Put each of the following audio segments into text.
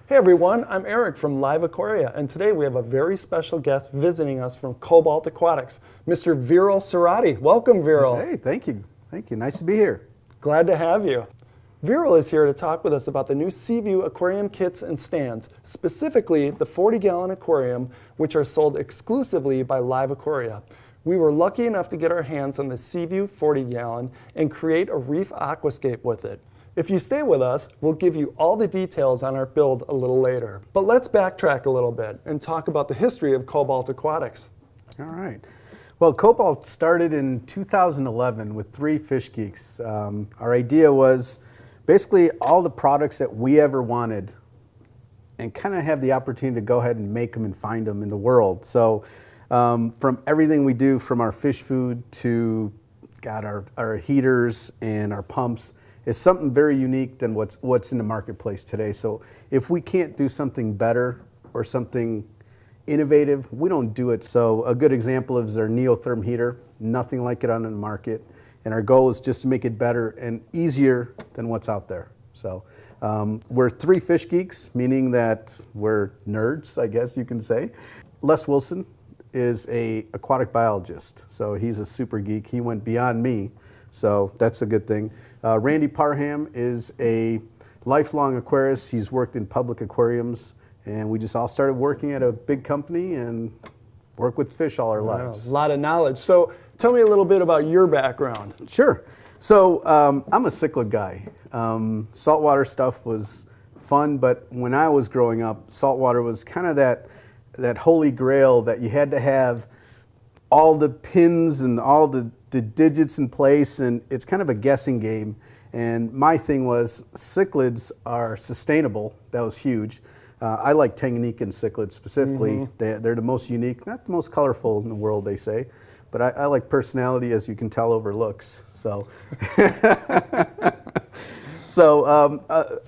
Hey everyone, I'm Eric from LiveAquaria, and today we have a very special guest visiting us from Cobalt Aquatics, Mr. Viral Surati. Welcome, Viral. Hey, thank you. Thank you. Nice to be here. Glad to have you. Viral is here to talk with us about the new C-Vue Aquarium Kits and stands, specifically the 40-gallon aquarium, which are sold exclusively by LiveAquaria. We were lucky enough to get our hands on the C-Vue 40-gallon and create a reef aquascape with it. If you stay with us, we'll give you all the details on our build a little later. But let's backtrack a little bit and talk about the history of Cobalt Aquatics. All right. Well, Cobalt started in 2011 with 3 fish geeks. Our idea was basically all the products that we ever wanted and kind of have the opportunity to go ahead and make them and find them in the world. So from everything we do, from our fish food to our heaters and our pumps, is something very unique than what's in the marketplace today. So if we can't do something better or something innovative, we don't do it. So a good example is our Neotherm heater, nothing like it on the market. And our goal is just to make it better and easier than what's out there. So we're 3 fish geeks, meaning that we're nerds, I guess you can say. Les Wilson is an aquatic biologist. So he's a super geek. He went beyond me. So that's a good thing. Randy Parham is a lifelong aquarist. He's worked in public aquariums, and we just all started working at a big company and work with fish all our lives. A lot of knowledge. So tell me a little bit about your background. Sure. So I'm a cichlid guy. Saltwater stuff was fun, but when I was growing up, saltwater was kind of that holy grail that you had to have all the pins and all the digits in place, and it's kind of a guessing game. And my thing was cichlids are sustainable. That was huge. I like Tanganyikan cichlids specifically. They're the most unique, not the most colorful in the world, they say, but I like personality, as you can tell over looks. So,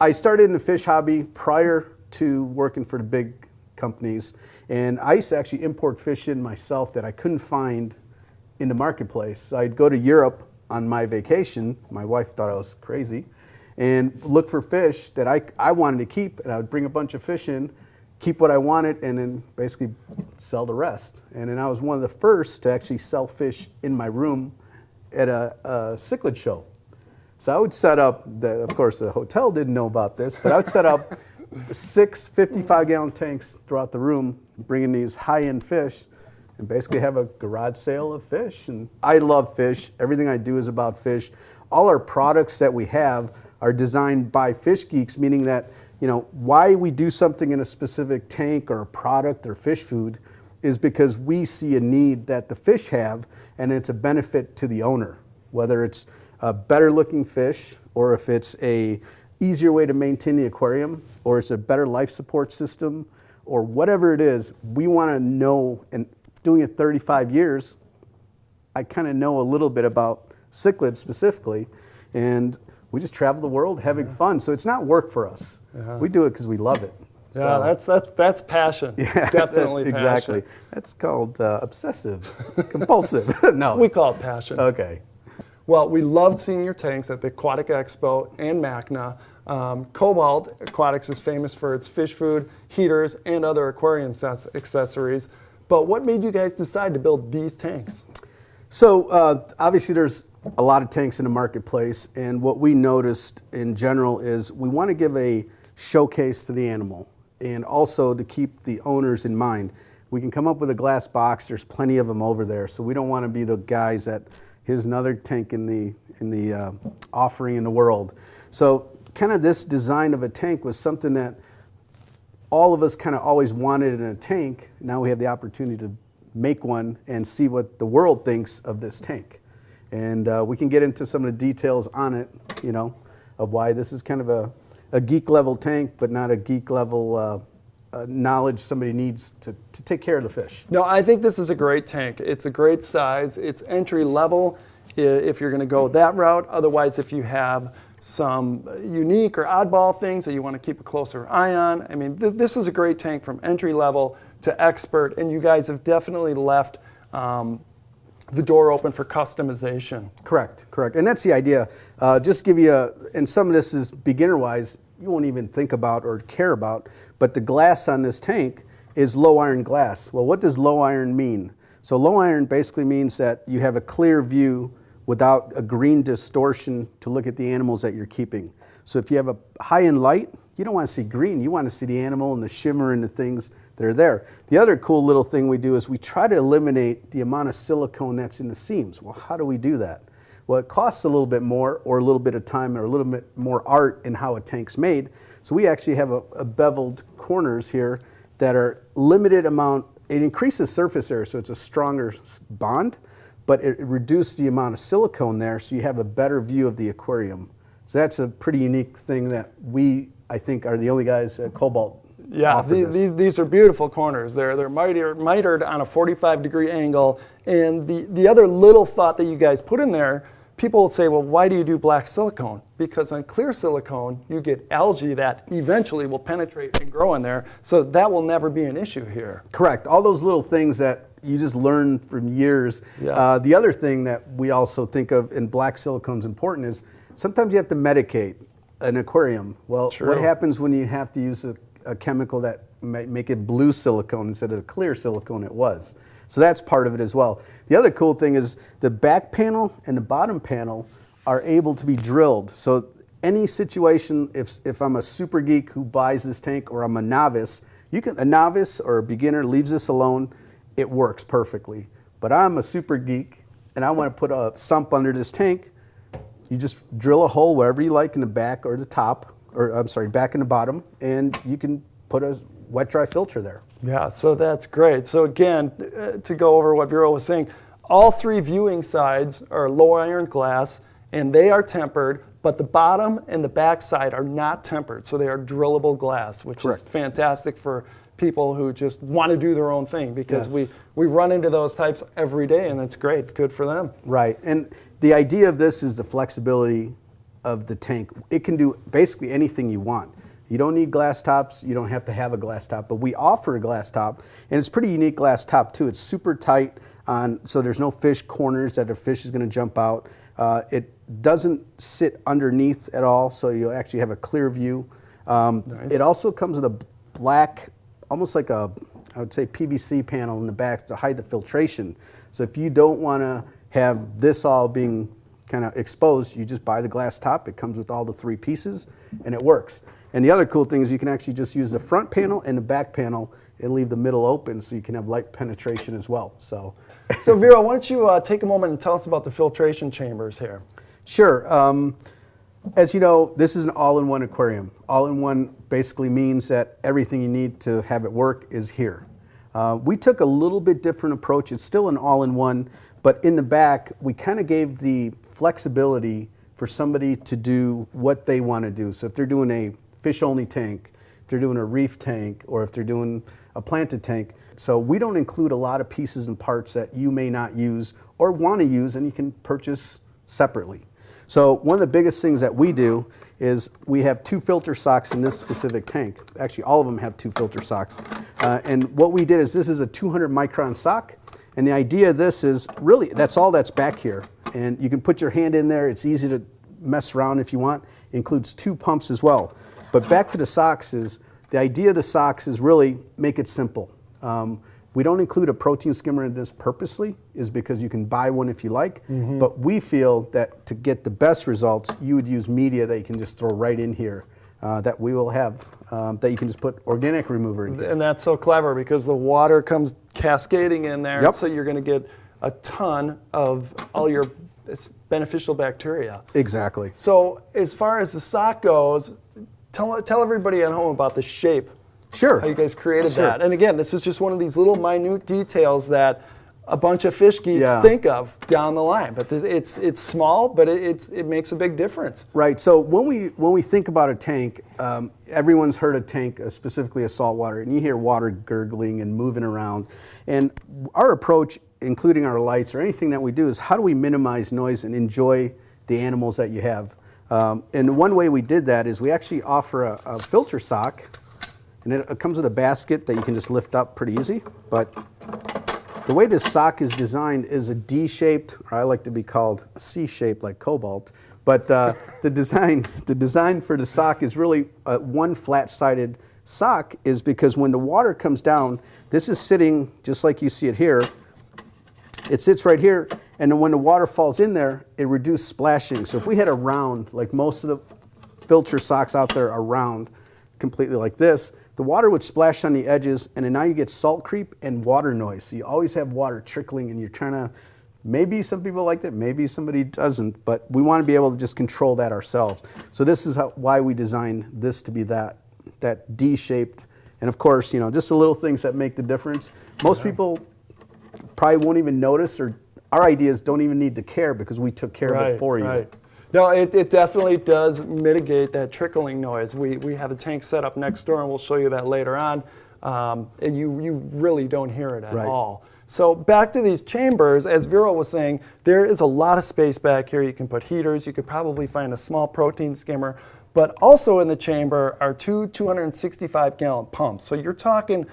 I started in the fish hobby prior to working for the big companies, and I used to actually import fish in myself that I couldn't find in the marketplace. So I'd go to Europe on my vacation. My wife thought I was crazy, and look for fish that I wanted to keep, and I would bring a bunch of fish in, keep what I wanted, and then basically sell the rest. And then I was one of the first to actually sell fish in my room at a cichlid show. So I would set up, of course the hotel didn't know about this, but I would set up 6 55-gallon tanks throughout the room, bringing these high-end fish, and basically have a garage sale of fish. And I love fish. Everything I do is about fish. All our products that we have are designed by fish geeks, meaning that, you know, why we do something in a specific tank or a product or fish food is because we see a need that the fish have, and it's a benefit to the owner, whether it's a better looking fish, or if it's a easier way to maintain the aquarium, or it's a better life support system, or whatever it is. We want to know, and doing it 35 years, I kind of know a little bit about cichlids specifically, and we just travel the world having fun. So it's not work for us. We do it because we love it. Yeah, so that's passion. Yeah, definitely that's, passion. exactly. That's called obsessive compulsive. No, We call it passion. Okay. Well, we loved seeing your tanks at the Aquatic Expo and MACNA. Cobalt Aquatics is famous for its fish food, heaters, and other aquarium accessories. But what made you guys decide to build these tanks? So obviously there's a lot of tanks in the marketplace, and what we noticed in general is we want to give a showcase to the animal, and also to keep the owners in mind. We can come up with a glass box. There's plenty of them over there, so we don't want to be the guys that here's another tank in the offering in the world. So kind of this design of a tank was something that all of us kind of always wanted in a tank. Now we have the opportunity to make one and see what the world thinks of this tank. And we can get into some of the details on it, you know, of why this is kind of a geek level tank, but not a geek level knowledge somebody needs to take care of the fish. No, I think this is a great tank. It's a great size. It's entry level if you're going to go that route. Otherwise, if you have some unique or oddball things that you want to keep a closer eye on, I mean, this is a great tank from entry level to expert, and you guys have definitely left the door open for customization. Correct, correct. And that's the idea. Just give you and some of this is beginner-wise. you won't even think about or care about, but the glass on this tank is low iron glass. Well, what does low iron mean? So low iron basically means that you have a clear view without a green distortion to look at the animals that you're keeping. So if you have a high in light, you don't want to see green, you want to see the animal and the shimmer and the things that are there. The other cool little thing we do is we try to eliminate the amount of silicone that's in the seams. Well, how do we do that? Well, it costs a little bit more, or a little bit of time, or a little bit more art in how a tank's made. So we actually have a beveled corners here that are limited amount. It increases surface area, so it's a stronger bond, but it reduced the amount of silicone there, so you have a better view of the aquarium. So that's a pretty unique thing that we, I think, are the only guys at Cobalt. Yeah, these are beautiful corners. They're mitered on a 45-degree angle. And the other little thought that you guys put in there, people will say, well, why do you do black silicone? Because on clear silicone, you get algae that eventually will penetrate and grow in there. So that will never be an issue here. Correct. All those little things that you just learn from years. Yeah. The other thing that we also think of in black silicone is important is sometimes you have to medicate an aquarium. Well, True. What happens when you have to use a chemical that might make it blue silicone instead of the clear silicone it was? So that's part of it as well. The other cool thing is the back panel and the bottom panel are able to be drilled. So any situation, if I'm a super geek who buys this tank, or I'm a novice, a novice or a beginner leaves this alone, it works perfectly. But I'm a super geek and I want to put a sump under this tank. You just drill a hole wherever you like in the back or the top, or I'm sorry, back and the bottom, and you can put a wet dry filter there. Yeah, so that's great. So again, to go over what Viral was saying, all three viewing sides are low iron glass, and they are tempered, but the bottom and the back side are not tempered, so they are drillable glass, which Correct. is fantastic for people who just want to do their own thing, because Yes. we run into those types every day, and it's great, good for them. Right, and the idea of this is the flexibility of the tank. It can do basically anything you want. You don't need glass tops, you don't have to have a glass top, but we offer a glass top, and it's pretty unique glass top too. It's super tight so there's no fish corners that a fish is gonna jump out. It doesn't sit underneath at all, so you'll actually have a clear view. Nice. It also comes with a black, almost like I would say PVC panel in the back to hide the filtration. So if you don't wanna have this all being kind of exposed, you just buy the glass top. It comes with all the three pieces, and it works. And the other cool thing is you can actually just use the front panel and the back panel and leave the middle open, so you can have light penetration as well. So Viral, why don't you take a moment and tell us about the filtration chambers here? Sure. As you know, this is an all-in-one aquarium. All-in-one basically means that everything you need to have it work is here. We took a little bit different approach. It's still an all-in-one, but in the back, we kind of gave the flexibility for somebody to do what they want to do. So if they're doing a fish-only tank, if they're doing a reef tank, or if they're doing a planted tank. So we don't include a lot of pieces and parts that you may not use or want to use, and you can purchase separately. So one of the biggest things that we do is we have 2 filter socks in this specific tank. Actually, all of them have 2 filter socks. And what we did is this is a 200 micron sock. And the idea of this is really, that's all that's back here. And you can put your hand in there. It's easy to mess around if you want. It includes 2 pumps as well. But back to the socks is, the idea of the socks is really make it simple. We don't include a protein skimmer in this purposely, is because you can buy one if you like. Mm-hmm. But we feel that to get the best results, you would use media that you can just throw right in here. That we will have, that you can just put organic remover in here. And that's so clever because the water comes cascading in there, Yep. so you're going to get a ton of all your beneficial bacteria. Exactly. So as far as the sock goes, tell everybody at home about the shape. Sure. How you guys created Sure. that. And again, this is just one of these little minute details that a bunch of fish geeks Yeah. think of down the line. But it's small, but it makes a big difference. Right. So when we think about a tank, everyone's heard a tank, specifically a saltwater, and you hear water gurgling and moving around. And our approach, including our lights or anything that we do, is how do we minimize noise and enjoy the animals that you have? And one way we did that is we actually offer a filter sock, and it comes with a basket that you can just lift up pretty easy. But the way this sock is designed is a D-shaped, or I like to be called C-shaped like Cobalt, But the design for the sock is really one flat-sided sock, is because when the water comes down, this is sitting just like you see it here. It sits right here, and then when the water falls in there, it reduces splashing. So if we had a round, like most of the filter socks out there are round, completely like this, the water would splash on the edges, and then now you get salt creep and water noise. So you always have water trickling, and you're trying to, maybe some people like that, maybe somebody doesn't, but we want to be able to just control that ourselves. So this is why we designed this to be that D-shaped. And of course, you know, just the little things that make the difference. Most people probably won't even notice, or our ideas don't even need to care because we took care of it for you. Right. No, it definitely does mitigate that trickling noise. We have a tank set up next door, and we'll show you that later on. And you really don't hear it at all. So back to these chambers, as Viral was saying, there is a lot of space back here. You can put heaters. You could probably find a small protein skimmer. But also in the chamber are two 265-gallon pumps. So you're talking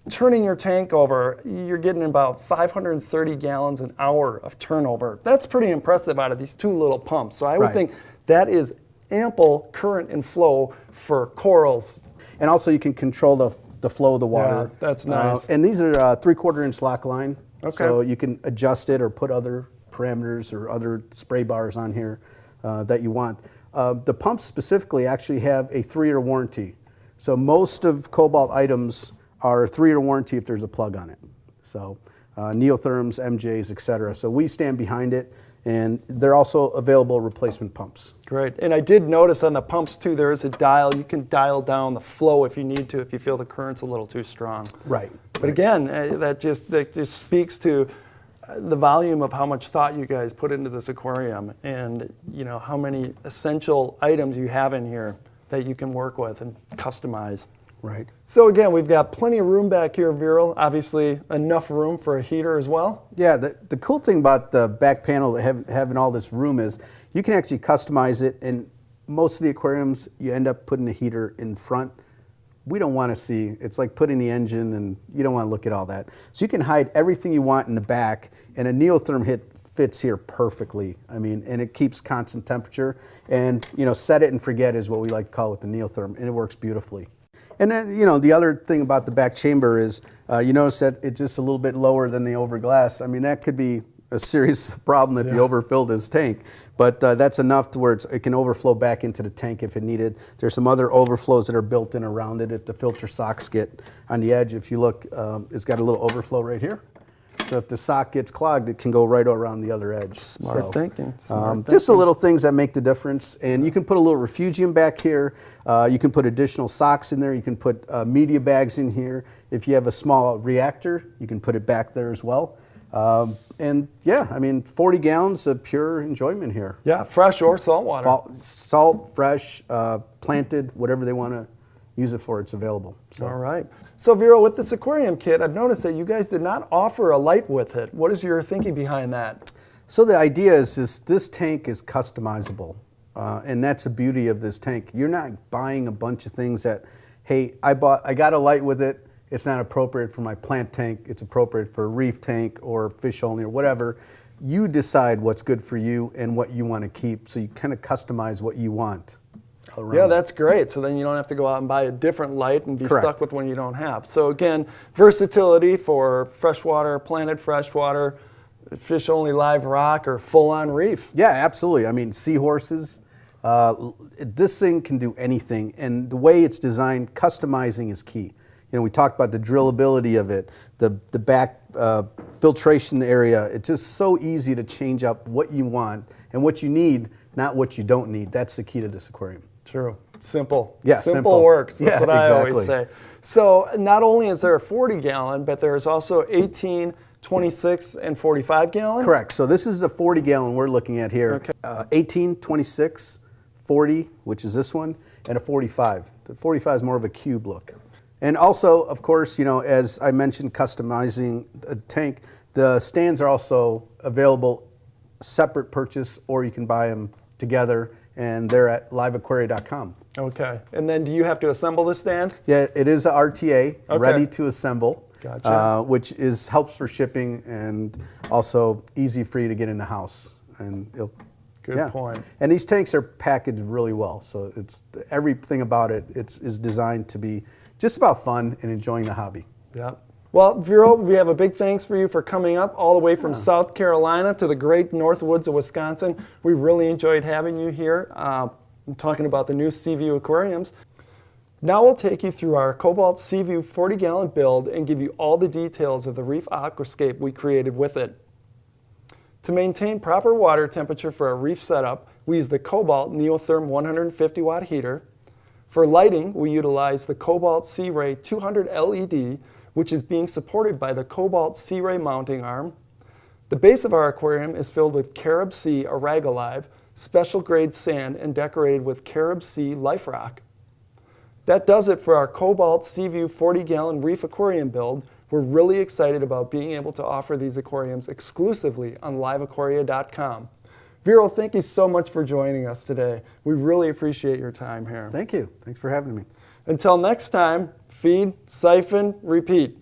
turning your tank over, you're getting about 530 gallons an hour of turnover. That's pretty impressive out of these two little pumps. So I would think that is ample current and flow for corals. And also you can control the flow of the water. Yeah, that's nice. And these are 3/4 inch lock line. Okay. So you can adjust it or put other parameters or other spray bars on here that you want. The pumps specifically actually have a 3-year warranty. So most of Cobalt items are 3-year warranty if there's a plug on it. So Neotherms, MJs, etc. So we stand behind it, and they're also available replacement pumps. Great. And I did notice on the pumps too, there is a dial. You can dial down the flow if you need to, if you feel the current's a little too strong. Right. But again, that just speaks to the volume of how much thought you guys put into this aquarium, and you know how many essential items you have in here that you can work with and customize. Right. So again, we've got plenty of room back here, Viral. Obviously, enough room for a heater as well. Yeah, the cool thing about the back panel, having all this room, is you can actually customize it. And most of the aquariums, you end up putting the heater in front. We don't want to see, it's like putting the engine, and you don't want to look at all that. So you can hide everything you want in the back, and a Neotherm fits here perfectly. I mean, and it keeps constant temperature. And, you know, set it and forget is what we like to call it, the Neotherm, and it works beautifully. And then, you know, the other thing about the back chamber is, you notice that it's just a little bit lower than the over glass. I mean, that could be a serious problem if you overfilled this tank. But that's enough to where it can overflow back into the tank if it needed. There's some other overflows that are built in around it if the filter socks get on the edge. If you look, it's got a little overflow right here. So if the sock gets clogged, it can go right around the other edge. Smart thinking. Just the little things that make the difference. And you can put a little refugium back here. You can put additional socks in there. You can put media bags in here. If you have a small reactor, you can put it back there as well. And yeah, I mean, 40 gallons of pure enjoyment here. Yeah, fresh or salt water. Salt, fresh, planted, whatever they want to use it for, it's available. So. All right. So Viral, with this aquarium kit, I've noticed that you guys did not offer a light with it. What is your thinking behind that? So the idea is this tank is customizable. And that's the beauty of this tank. You're not buying a bunch of things that, hey, I got a light with it. It's not appropriate for my plant tank. It's appropriate for a reef tank or fish only or whatever. You decide what's good for you and what you want to keep. So you kind of customize what you want. Yeah, that's great. So then you don't have to go out and buy a different light and be stuck with one you don't have. So again, versatility for freshwater, planted freshwater, fish only live rock, or full on reef. Yeah, absolutely. I mean, seahorses, this thing can do anything. And the way it's designed, customizing is key. You know, we talked about the drillability of it, the back filtration area. It's just so easy to change up what you want and what you need, not what you don't need. That's the key to this aquarium. True. Simple. Yeah, simple works. That's what I exactly. always say. So not only is there a 40 gallon, but there's also 18, 26, and 45 gallon? Correct. So this is a 40 gallon we're looking at here. Okay. 18, 26, 40, which is this one, and a 45. The 45 is more of a cube look. And also, of course, you know, as I mentioned, customizing a tank, the stands are also available separate purchase, or you can buy them together, and they're at LiveAquaria.com. Okay. And then do you have to assemble the stand? Yeah, it is a RTA, ready to assemble, Gotcha. which helps for shipping and also easy for you to get in the house. And Good point. And these tanks are packaged really well, so it's everything about it is designed to be just about fun and enjoying the hobby. Yep. Well, Viral, we have a big thanks for you for coming up all the way from South Carolina to the great North Woods of Wisconsin. We really enjoyed having you here talking about the new C-Vue aquariums. Now we'll take you through our Cobalt C-Vue 40-gallon build and give you all the details of the reef aquascape we created with it. To maintain proper water temperature for our reef setup, we use the Cobalt Neotherm 150-watt heater. For lighting, we utilize the Cobalt C-Ray 200 LED, which is being supported by the Cobalt C-Ray mounting arm. The base of our aquarium is filled with Carib Sea Aragalive, special grade sand, and decorated with Carib Sea Life Rock. That does it for our Cobalt C-Vue 40-gallon reef aquarium build. We're really excited about being able to offer these aquariums exclusively on LiveAquaria.com. Viral, thank you so much for joining us today. We really appreciate your time here. Thank you. Thanks for having me. Until next time, feed, siphon, repeat.